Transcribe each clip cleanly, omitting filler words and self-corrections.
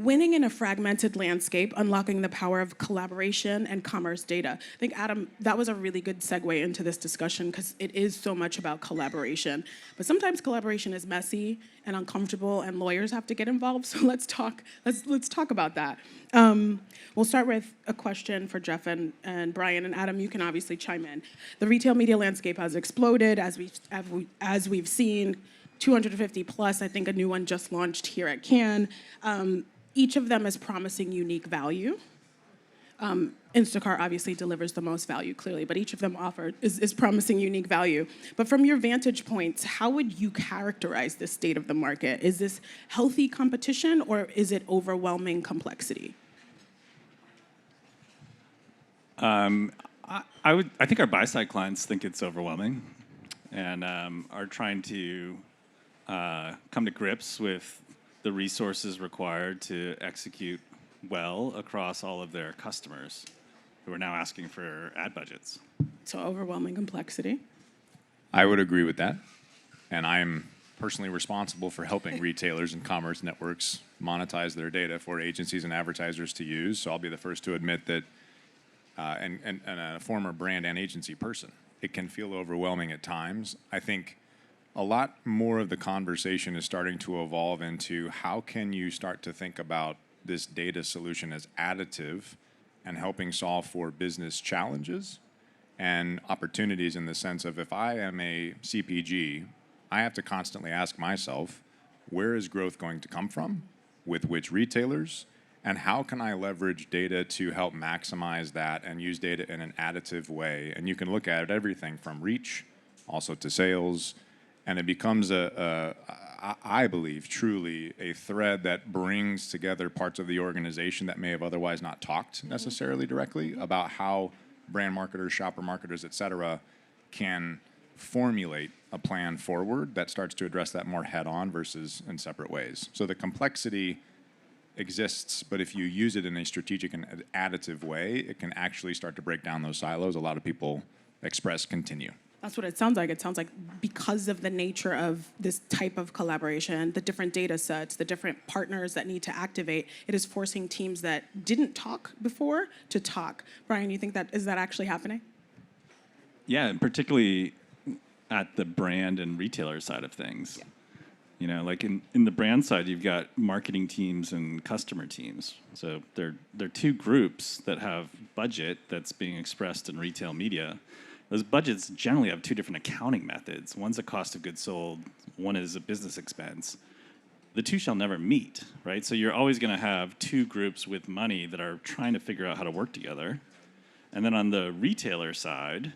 winning in a fragmented landscape, unlocking the power of collaboration and commerce data. I think, Adam, that was a really good segue into this discussion because it is so much about collaboration. But sometimes collaboration is messy and uncomfortable, and lawyers have to get involved. So let's talk about that. We'll start with a question for Jeff and Brian, and Adam, you can obviously chime in. The retail media landscape has exploded, as we've seen. 250 plus, I think a new one just launched here at Cannes. Each of them is promising unique value. Instacart obviously delivers the most value, clearly, but each of them is promising unique value. But from your vantage points, how would you characterize this state of the market? Is this healthy competition, or is it overwhelming complexity? I think our buy-side clients think it's overwhelming and are trying to come to grips with the resources required to execute well across all of their customers who are now asking for ad budgets. So overwhelming complexity. I would agree with that. And I'm personally responsible for helping retailers and commerce networks monetize their data for agencies and advertisers to use. So I'll be the first to admit that, and a former brand and agency person, it can feel overwhelming at times. I think a lot more of the conversation is starting to evolve into how can you start to think about this data solution as additive and helping solve for business challenges and opportunities, in the sense of, if I am a CPG, I have to constantly ask myself, where is growth going to come from, with which retailers, and how can I leverage data to help maximize that and use data in an additive way? And you can look at everything from reach, also to sales, and it becomes I believe, truly a thread that brings together parts of the organization that may have otherwise not talked necessarily directly about how brand marketers, shopper marketers, et cetera, can formulate a plan forward that starts to address that more head-on versus in separate ways. So the complexity exists, but if you use it in a strategic and additive way, it can actually start to break down those silos. A lot of people express continue. That's what it sounds like. It sounds like because of the nature of this type of collaboration, the different data sets, the different partners that need to activate, it is forcing teams that didn't talk before to talk. Brian, you think is that actually happening? Yeah, and particularly at the brand and retailer side of things. Yeah. You know, like in the brand side, you've got marketing teams and customer teams. So they're two groups that have budget that's being expressed in retail media. Those budgets generally have two different accounting methods. One's a cost of goods sold, one is a business expense. The two shall never meet, right? So you're always going to have two groups with money that are trying to figure out how to work together. And then on the retailer side,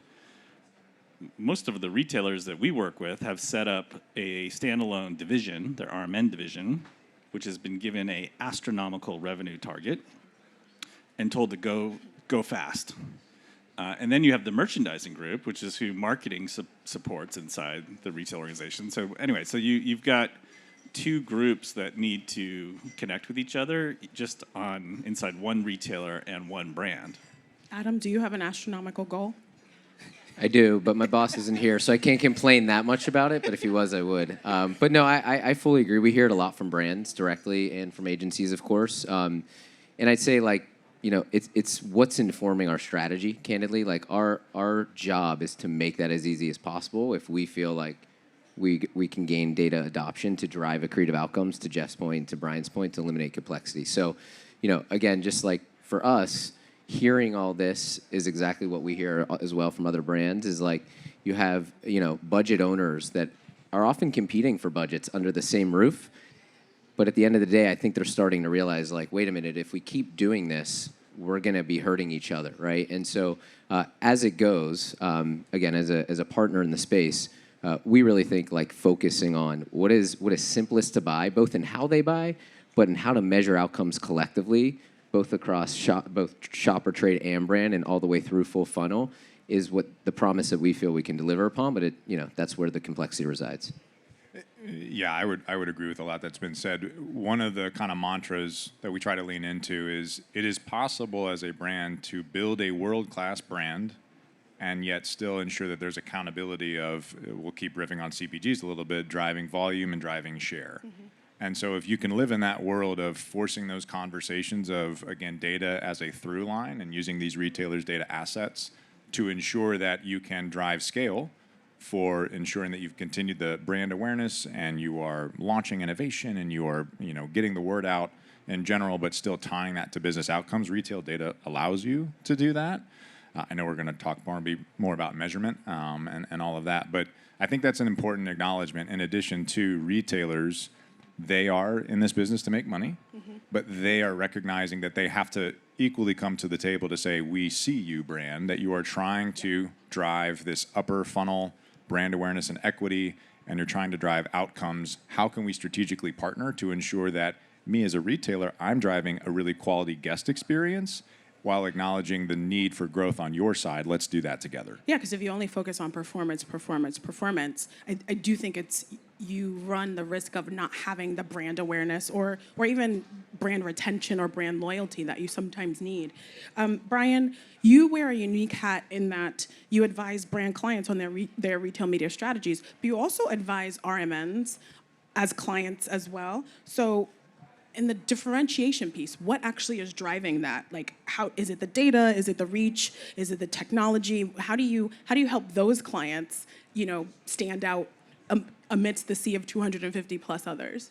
most of the retailers that we work with have set up a standalone division, their RMN division, which has been given an astronomical revenue target and told to go fast. And then you have the merchandising group, which is who marketing supports inside the retail organization. So anyway, so you've got two groups that need to connect with each other just inside one retailer and one brand. Adam, do you have an astronomical goal? I do, but my boss isn't here, so I can't complain that much about it, but if he was, I would. But no, I fully agree. We hear it a lot from brands directly and from agencies, of course. And I'd say, like, you know, it's what's informing our strategy, candidly. Like, our job is to make that as easy as possible if we feel like we can gain data adoption to drive accretive outcomes, to Jeff's point, to Brian's point, to eliminate complexity. So, you know, again, just like for us, hearing all this is exactly what we hear as well from other brands, is like you have, you know, budget owners that are often competing for budgets under the same roof. But at the end of the day, I think they're starting to realize, like, wait a minute, if we keep doing this, we're going to be hurting each other, right? And so as it goes, again, as a partner in the space, we really think, like, focusing on what is simplest to buy, both in how they buy, but in how to measure outcomes collectively, both across both shopper, trade, and brand, and all the way through full funnel, is what the promise that we feel we can deliver upon. But that's where the complexity resides. Yeah, I would agree with a lot that's been said. One of the kind of mantras that we try to lean into is it is possible as a brand to build a world-class brand and yet still ensure that there's accountability of, we'll keep riffing on CPGs a little bit, driving volume and driving share. Mm-hmm. And so if you can live in that world of forcing those conversations of, again, data as a through line and using these retailers' data assets to ensure that you can drive scale for ensuring that you've continued the brand awareness and you are launching innovation and you are, getting the word out in general, but still tying that to business outcomes. Retail data allows you to do that. I know we're going to talk more about measurement and all of that, but I think that's an important acknowledgement. In addition to retailers, they are in this business to make money, but they are recognizing that they have to equally come to the table to say, we see you, brand, that you are trying to drive this upper funnel brand awareness and equity, and you're trying to drive outcomes. How can we strategically partner to ensure that me as a retailer, I'm driving a really quality guest experience while acknowledging the need for growth on your side? Let's do that together. Yeah, because if you only focus on performance, I do think you run the risk of not having the brand awareness or even brand retention or brand loyalty that you sometimes need. Brian, you wear a unique hat in that you advise brand clients on their retail media strategies, but you also advise RMNs as clients as well. So in the differentiation piece, what actually is driving that? Like, how is it the data? Is it the reach? Is it the technology? How do you help those clients, stand out amidst the sea of 250 plus others?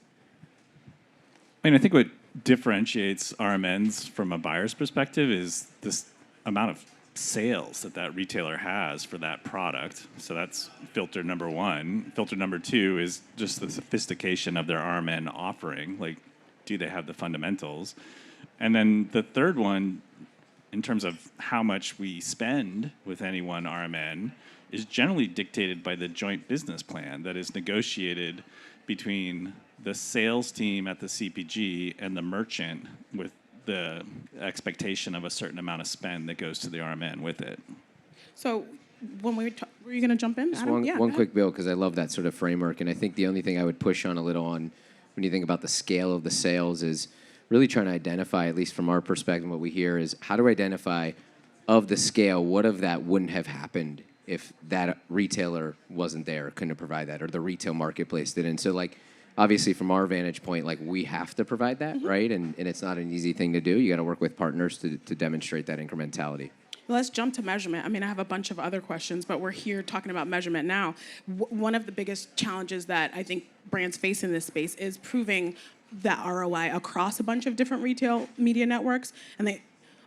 I think what differentiates RMNs from a buyer's perspective is this amount of sales that retailer has for that product. So that's filter number one. Filter number two is just the sophistication of their RMN offering. Like, do they have the fundamentals? And then the third one, in terms of how much we spend with any one RMN, is generally dictated by the joint business plan that is negotiated between the sales team at the CPG and the merchant, with the expectation of a certain amount of spend that goes to the RMN with it. So when were you going to jump in, Just Adam? one quick bill, because I love that sort of framework, and I think the only thing I would push on a little on when you think about the scale of the sales is really trying to identify, at least from our perspective, what we hear is how to identify of the scale, what of that wouldn't have happened if that retailer wasn't there, couldn't provide that, or the retail marketplace didn't. So, obviously from our vantage point, we have to provide that, right? And it's not an easy thing to do. You got to work with partners to demonstrate that incrementality. Well, let's jump to measurement. I have a bunch of other questions, but we're here talking about measurement now. One of the biggest challenges that I think brands face in this space is proving that ROI across a bunch of different retail media networks, and they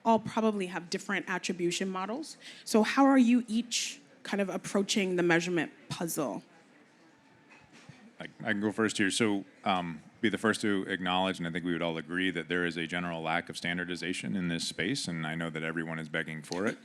all probably have different attribution models. So how are you each kind of approaching the measurement puzzle? I can go first here. So be the first to acknowledge, and I think we would all agree, that there is a general lack of standardization in this space, and I know that everyone is begging for it,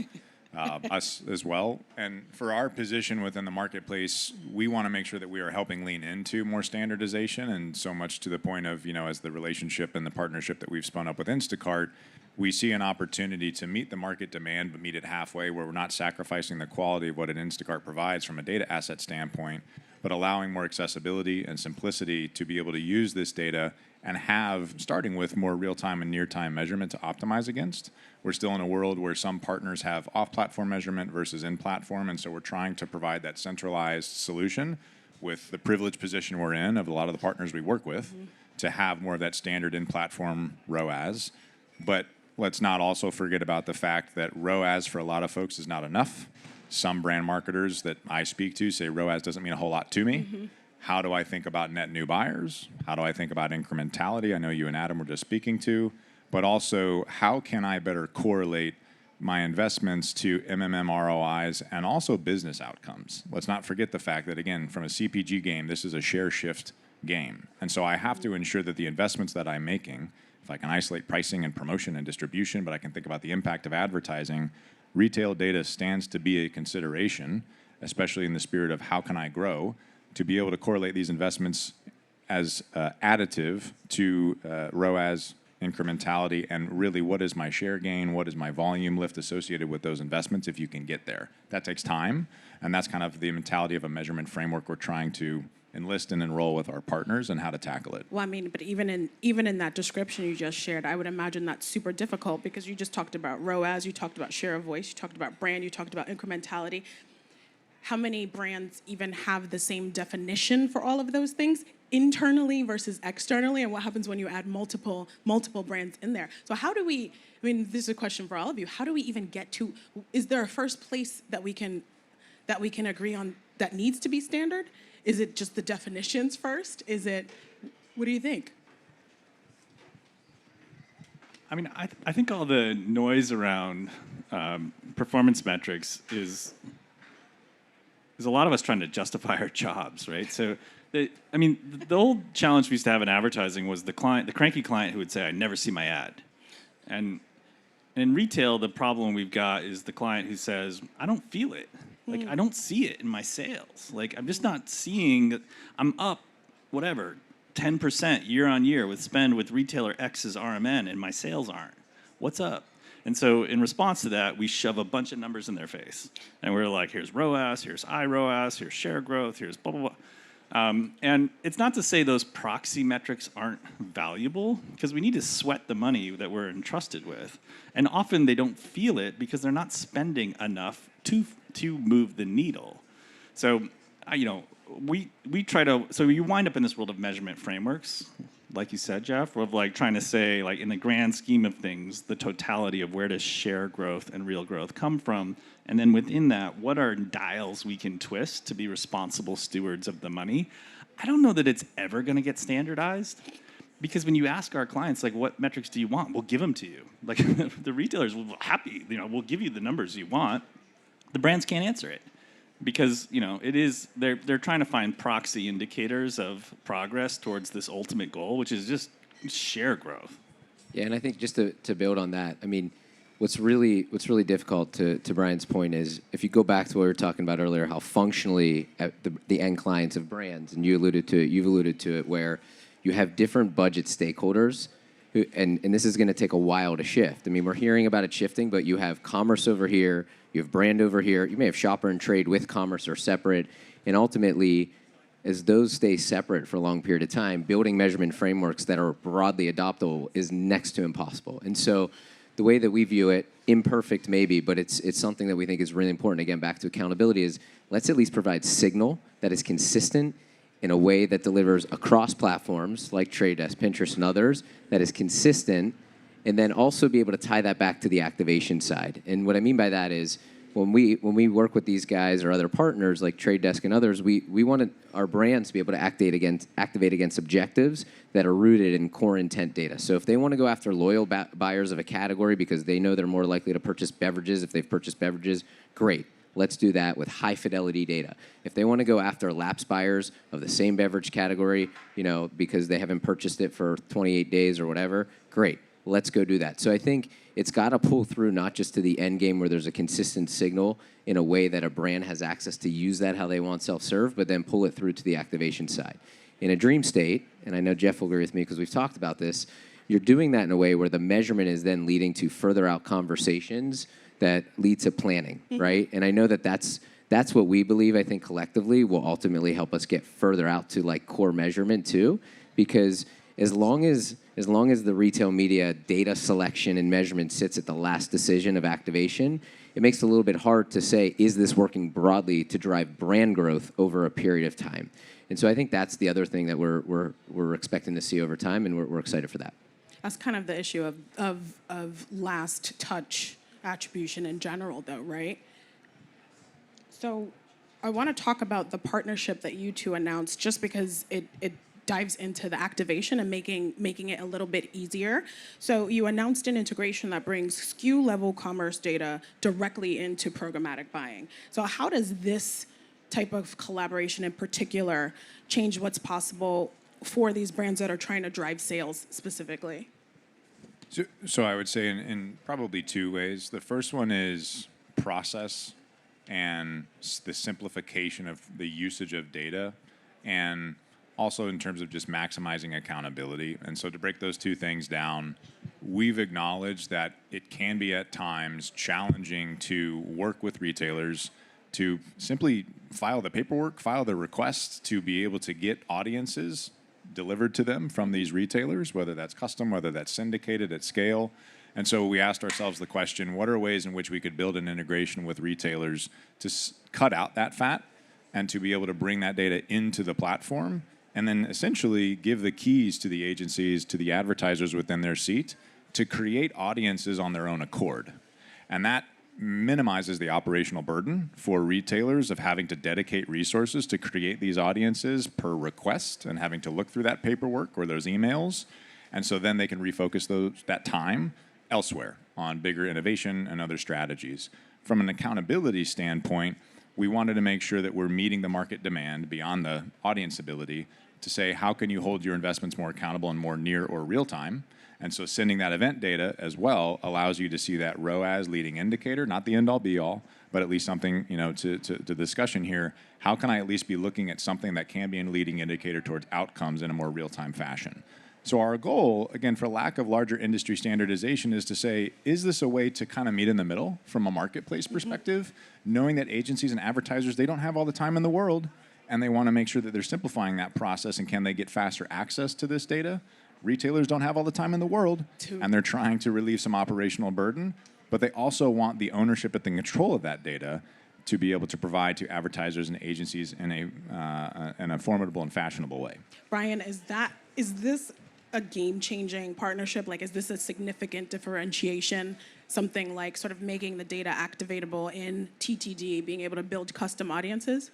us as well. And for our position within the marketplace, we want to make sure that we are helping lean into more standardization, and so much to the point of, as the relationship and the partnership that we've spun up with Instacart, we see an opportunity to meet the market demand, but meet it halfway, where we're not sacrificing the quality of what an Instacart provides from a data asset standpoint, but allowing more accessibility and simplicity to be able to use this data and have, starting with more real-time and near-time measurement to optimize against. We're still in a world where some partners have off-platform measurement versus in-platform, and so we're trying to provide that centralized solution with the privileged position we're in of a lot of the partners we work with to have more of that standard in-platform ROAS. But let's not also forget about the fact that ROAS for a lot of folks is not enough. Some brand marketers that I speak to say ROAS doesn't mean a whole lot to me. How do I think about net new buyers? How do I think about incrementality? I know you and Adam were just speaking to, but also how can I better correlate my investments to MMM ROIs and also business outcomes? Let's not forget the fact that, again, from a CPG game, this is a share shift game. And so I have to ensure that the investments that I'm making, if I can isolate pricing and promotion and distribution, but I can think about the impact of advertising, retail data stands to be a consideration, especially in the spirit of how can I grow, to be able to correlate these investments as additive to ROAS incrementality, and really what is my share gain, what is my volume lift associated with those investments if you can get there. That takes time, and that's kind of the mentality of a measurement framework we're trying to enlist and enroll with our partners and how to tackle it. Well, but even in that description you just shared, I would imagine that's super difficult because you just talked about ROAS, you talked about share of voice, you talked about brand, you talked about incrementality. How many brands even have the same definition for all of those things? internally versus externally, and what happens when you add multiple brands in there. So how do we, I mean, this is a question for all of you, how do we even get to, is there a first place that we can agree on that needs to be standard? Is it just the definitions first? Is it, what do you think? I mean, I think all the noise around performance metrics is a lot of us trying to justify our jobs, right? So, the old challenge we used to have in advertising was the cranky client who would say, "I never see my ad," and in retail, the problem we've got is the client who says, "I don't feel it. Like I don't see it in my sales. Like I'm just not seeing. I'm up, whatever." 10% year on year with spend with retailer X's RMN and my sales aren't. What's up? And so in response to that, we shove a bunch of numbers in their face. And we're like, here's ROAS, here's iROAS, here's share growth, here's blah, blah, blah. And it's not to say those proxy metrics aren't valuable, because we need to sweat the money that we're entrusted with. And often they don't feel it because they're not spending enough to move the needle. So, we try to, so you wind up in this world of measurement frameworks, like you said, Jeff, of like trying to say, like in the grand scheme of things, the totality of where does share growth and real growth come from, and then within that, what are dials we can twist to be responsible stewards of the money? I don't know that it's ever going to get standardized, because when you ask our clients, like, what metrics do you want? We'll give them to you. Like the retailers will be happy, we'll give you the numbers you want. The brands can't answer it. Because it is they're trying to find proxy indicators of progress towards this ultimate goal, which is just share growth. Yeah, and I think just to build on that, I mean, what's really difficult to Brian's point is if you go back to what we were talking about earlier, how functionally at the end clients of brands, and you've alluded to it, where you have different budget stakeholders. And this is going to take a while to shift. I mean, we're hearing about it shifting, but you have commerce over here, you have brand over here, you may have shopper and trade with commerce or separate, and ultimately, as those stay separate for a long period of time, building measurement frameworks that are broadly adoptable is next to impossible. And so the way that we view it, imperfect maybe, but it's something that we think is really important, again, back to accountability, is let's at least provide signal that is consistent in a way that delivers across platforms like Trade Desk, Pinterest, and others, that is consistent, and then also be able to tie that back to the activation side. And what I mean by that is when we work with these guys or other partners like Trade Desk and others, we want our brands to be able to activate against objectives that are rooted in core intent data. So if they want to go after loyal buyers of a category because they know they're more likely to purchase beverages if they've purchased beverages, great. Let's do that with high fidelity data. If they want to go after lapsed buyers of the same beverage category, because they haven't purchased it for 28 days or whatever, great. Let's go do that. So I think it's got to pull through not just to the end game where there's a consistent signal in a way that a brand has access to use that how they want self-serve, but then pull it through to the activation side. In a dream state, and I know Jeff will agree with me because we've talked about this, you're doing that in a way where the measurement is then leading to further out conversations that lead to planning, right? And I know that's what we believe, I think, collectively will ultimately help us get further out to like core measurement too, because as long as the retail media data selection and measurement sits at the last decision of activation, it makes it a little bit hard to say, is this working broadly to drive brand growth over a period of time? And so I think that's the other thing that we're expecting to see over time, and we're excited for that. That's kind of the issue of last touch attribution in general, though, right? So I want to talk about the partnership that you two announced, just because it dives into the activation and making it a little bit easier. So you announced an integration that brings SKU level commerce data directly into programmatic buying. So how does this type of collaboration in particular change what's possible for these brands that are trying to drive sales specifically? So I would say in probably two ways. The first one is process and the simplification of the usage of data, and also in terms of just maximizing accountability. And so to break those two things down, we've acknowledged that it can be at times challenging to work with retailers to simply file the paperwork, file the requests to be able to get audiences delivered to them from these retailers, whether that's custom, whether that's syndicated at scale. And so we asked ourselves the question, what are ways in which we could build an integration with retailers to cut out that fat and to be able to bring that data into the platform and then essentially give the keys to the agencies, to the advertisers within their seat to create audiences on their own accord. And that minimizes the operational burden for retailers of having to dedicate resources to create these audiences per request and having to look through that paperwork or those emails. And so then they can refocus that time elsewhere on bigger innovation and other strategies. From an accountability standpoint, we wanted to make sure that we're meeting the market demand beyond the audience ability to say, how can you hold your investments more accountable and more near or real time? And so sending that event data as well allows you to see that ROAS leading indicator, not the end-all be-all, but at least something, to discussion here. How can I at least be looking at something that can be a leading indicator towards outcomes in a more real-time fashion? So our goal, again, for lack of larger industry standardization, is to say, is this a way to kind of meet in the middle from a marketplace perspective, knowing that agencies and advertisers, they don't have all the time in the world, and they want to make sure that they're simplifying that process, and can they get faster access to this data? Retailers don't have all the time in the world, and they're trying to relieve some operational burden, but they also want the ownership and the control of that data to be able to provide to advertisers and agencies in a formidable and fashionable way. Brian, is this a game-changing partnership? Like, is this a significant differentiation? Something like sort of making the data activatable in TTD, being able to build custom audiences?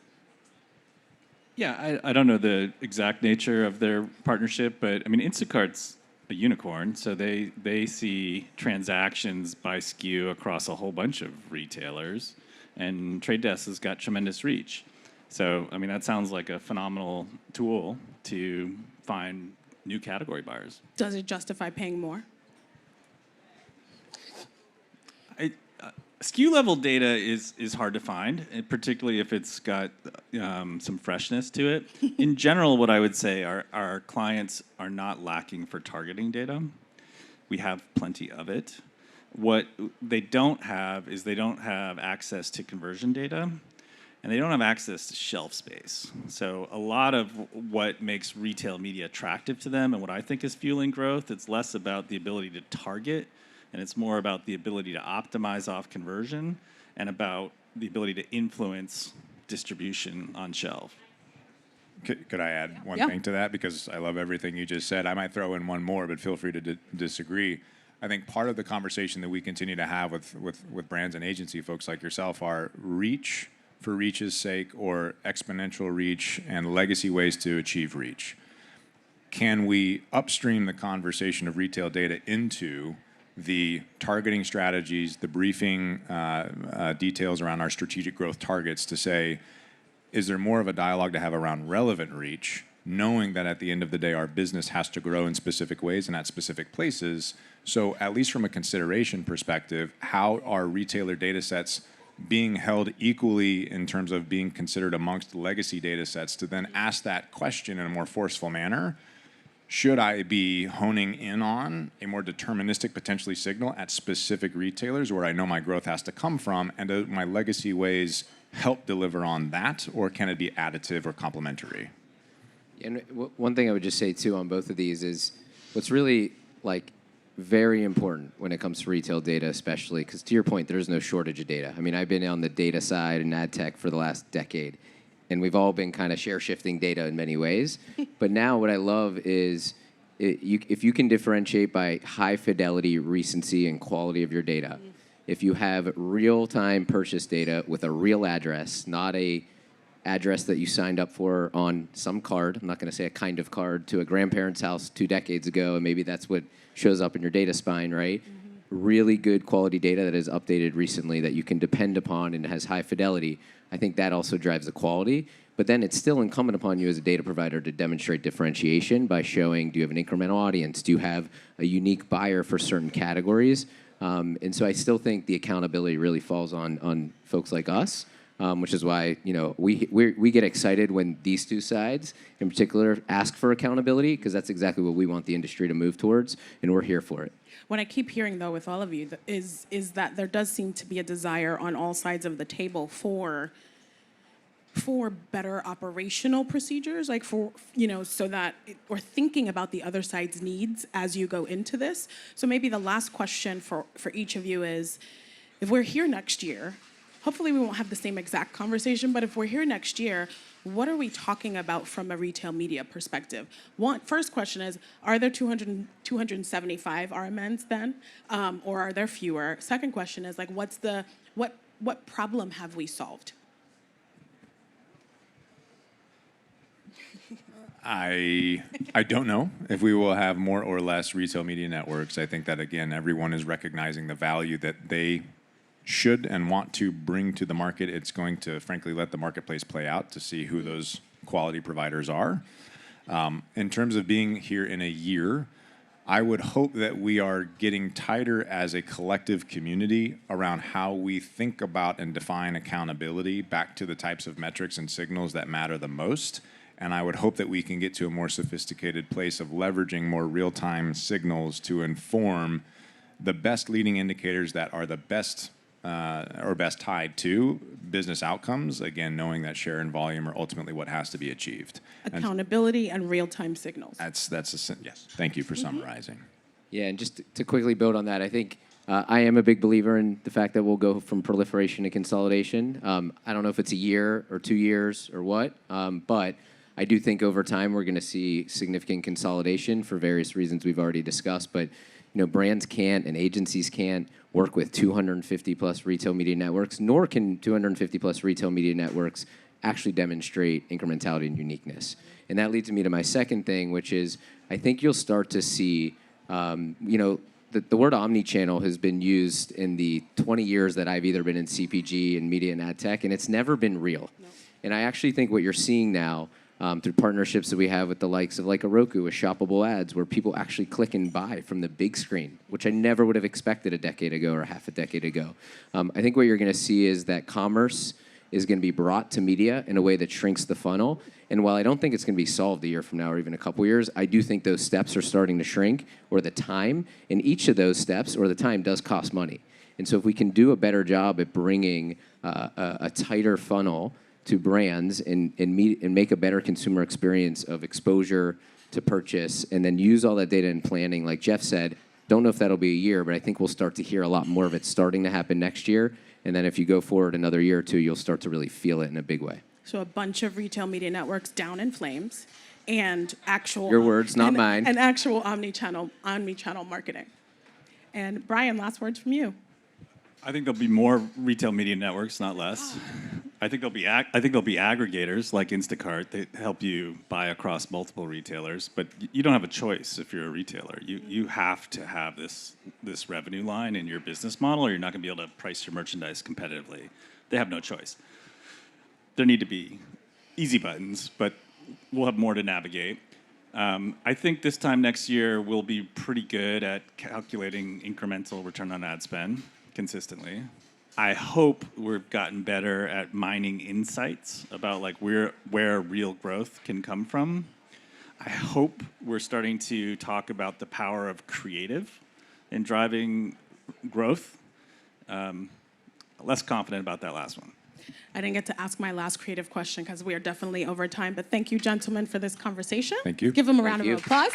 Yeah, I don't know the exact nature of their partnership, but I mean, Instacart's a unicorn, so they see transactions by SKU across a whole bunch of retailers, and Trade Desk has got tremendous reach. So, I mean, that sounds like a phenomenal tool to find new category buyers. Does it justify paying more? SKU level data is hard to find, and particularly if it's got some freshness to it. In general, what I would say our clients are not lacking for targeting data. We have plenty of it. What they don't have is they don't have access to conversion data, and they don't have access to shelf space. So a lot of what makes retail media attractive to them and what I think is fueling growth, it's less about the ability to target, and it's more about the ability to optimize off conversion and about the ability to influence distribution on shelf. Could I add one Yeah. thing to that? Because I love everything you just said. I might throw in one more, but feel free to disagree. I think part of the conversation that we continue to have with brands and agency folks like yourself are reach for reach's sake, or exponential reach and legacy ways to achieve reach. Can we upstream the conversation of retail data into the targeting strategies, the briefing details around our strategic growth targets to say, is there more of a dialogue to have around relevant reach, knowing that at the end of the day, our business has to grow in specific ways and at specific places? So at least from a consideration perspective, how are retailer data sets being held equally in terms of being considered amongst legacy data sets to then ask that question in a more forceful manner? Should I be honing in on a more deterministic, potentially signal at specific retailers where I know my growth has to come from, and do my legacy ways help deliver on that, or can it be additive or complementary? And one thing I would just say too on both of these is what's really very important when it comes to retail data, especially because to your point, there's no shortage of data. I mean, I've been on the data side in adtech for the last decade, and we've all been kind of share-shifting data in many ways. But now what I love is if you can differentiate by high fidelity, recency, and quality of your data, if you have real-time purchase data with a real address, not a address that you signed up for on some card, I'm not going to say a kind of card, to a grandparent's house 2 decades ago, and maybe that's what shows up in your data spine, right? Really good quality data that is updated recently that you can depend upon and has high fidelity. I think that also drives the quality. But then it's still incumbent upon you as a data provider to demonstrate differentiation by showing, do you have an incremental audience? Do you have a unique buyer for certain categories? And so I still think the accountability really falls on folks like us, which is why we get excited when these two sides in particular ask for accountability, because that's exactly what we want the industry to move towards, and we're here for it. What I keep hearing, though, with all of you is that there does seem to be a desire on all sides of the table for better operational procedures, like so that we're thinking about the other side's needs as you go into this. So maybe the last question for each of you is, if we're here next year, hopefully we won't have the same exact conversation, but if we're here next year, what are we talking about from a retail media perspective? First question is, are there 275 RMNs then, or are there fewer? Second question is, like, what problem have we solved? I don't know if we will have more or less retail media networks. I think that, again, everyone is recognizing the value that they should and want to bring to the market. It's going to, frankly, let the marketplace play out to see who those quality providers are. In terms of being here in a year, I would hope that we are getting tighter as a collective community around how we think about and define accountability back to the types of metrics and signals that matter the most. And I would hope that we can get to a more sophisticated place of leveraging more real-time signals to inform the best leading indicators that are the best or best tied to business outcomes, again, knowing that share and volume are ultimately what has to be achieved. Accountability and real-time signals. Yes. Thank you for summarizing. Yeah, and just to quickly build on that, I think I am a big believer in the fact that we'll go from proliferation to consolidation. I don't know if it's a year or 2 years or what, but I do think over time we're going to see significant consolidation for various reasons we've already discussed. But brands can't and agencies can't work with 250 plus retail media networks, nor can 250 plus retail media networks actually demonstrate incrementality and uniqueness. And that leads me to my second thing, which is I think you'll start to see, the word omnichannel has been used in the 20 years that I've either been in CPG and media and ad tech, and it's never been real. No. And I actually think what you're seeing now through partnerships that we have with the likes of like a Roku with shoppable ads, where people actually click and buy from the big screen, which I never would have expected a decade ago or half a decade ago. I think what you're going to see is that commerce is going to be brought to media in a way that shrinks the funnel. And while I don't think it's going to be solved a year from now or even a couple years, I do think those steps are starting to shrink, or the time in each of those steps or the time does cost money. And so if we can do a better job at bringing a tighter funnel to brands and make a better consumer experience of exposure to purchase, and then use all that data in planning, like Jeff said, don't know if that'll be a year, but I think we'll start to hear a lot more of it starting to happen next year. And then if you go forward another year or two, you'll start to really feel it in a big way. So a bunch of retail media networks down in flames, and actual... Your words, not mine. And actual omni-channel marketing. And Brian, last words from you. I think there'll be more retail media networks, not less. I think there'll be aggregators like Instacart that help you buy across multiple retailers, but you don't have a choice if you're a retailer. You have to have this revenue line in your business model, or you're not going to be able to price your merchandise competitively. They have no choice. There need to be easy buttons, but we'll have more to navigate. I think this time next year we'll be pretty good at calculating incremental return on ad spend consistently. I hope we've gotten better at mining insights about like where real growth can come from. I hope we're starting to talk about the power of creative in driving growth. Less confident about that last one. I didn't get to ask my last creative question because we are definitely over time, but thank you, gentlemen, for this conversation. Thank you. Give them a round of applause.